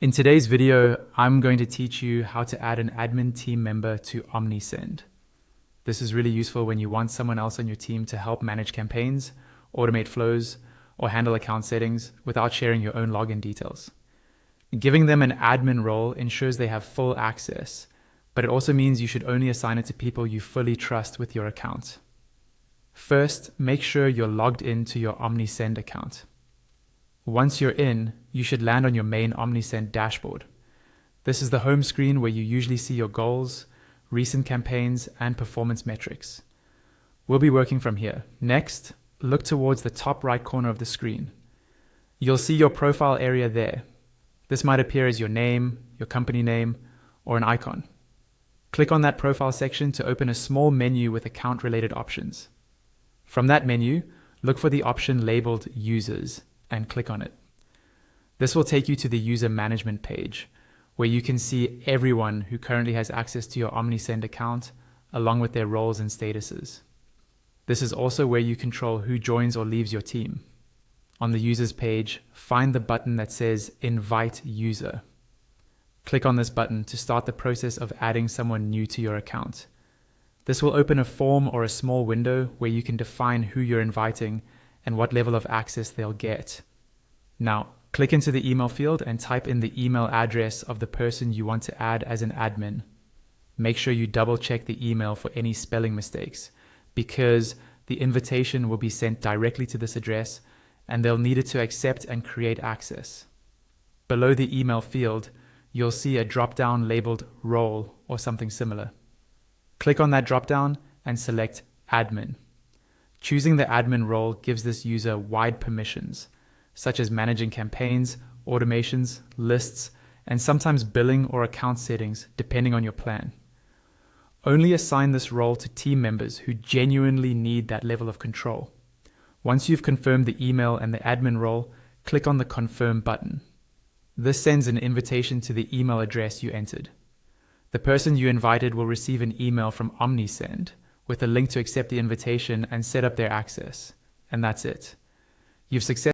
In today's video, I'm going to teach you how to add an admin team member to Omnisend. This is really useful when you want someone else on your team to help manage campaigns, automate flows, or handle account settings without sharing your own login details. Giving them an admin role ensures they have full access, but it also means you should only assign it to people you fully trust with your account. First, make sure you're logged into your Omnisend account. Once you're in, you should land on your main Omnisend dashboard. This is the home screen where you usually see your goals, recent campaigns, and performance metrics. We'll be working from here. Next, look towards the top right corner of the screen. You'll see your profile area there. This might appear as your name, your company name, or an icon. Click on that profile section to open a small menu with account-related options. From that menu, look for the option labeled Users and click on it. This will take you to the user management page, where you can see everyone who currently has access to your Omnisend account, along with their roles and statuses. This is also where you control who joins or leaves your team. On the users page, find the button that says Invite User. Click on this button to start the process of adding someone new to your account. This will open a form or a small window where you can define who you're inviting and what level of access they'll get. Now, click into the email field and type in the email address of the person you want to add as an admin. Make sure you double check the email for any spelling mistakes, because the invitation will be sent directly to this address and they'll need it to accept and create access. Below the email field, you'll see a drop-down labeled Role or something similar. Click on that drop-down and select Admin. Choosing the admin role gives this user wide permissions, such as managing campaigns, automations, lists, and sometimes billing or account settings, depending on your plan. Only assign this role to team members who genuinely need that level of control. Once you've confirmed the email and the admin role, click on the Confirm button. This sends an invitation to the email address you entered. The person you invited will receive an email from Omnisend with a link to accept the invitation and set up their access. And that's it. You've successfully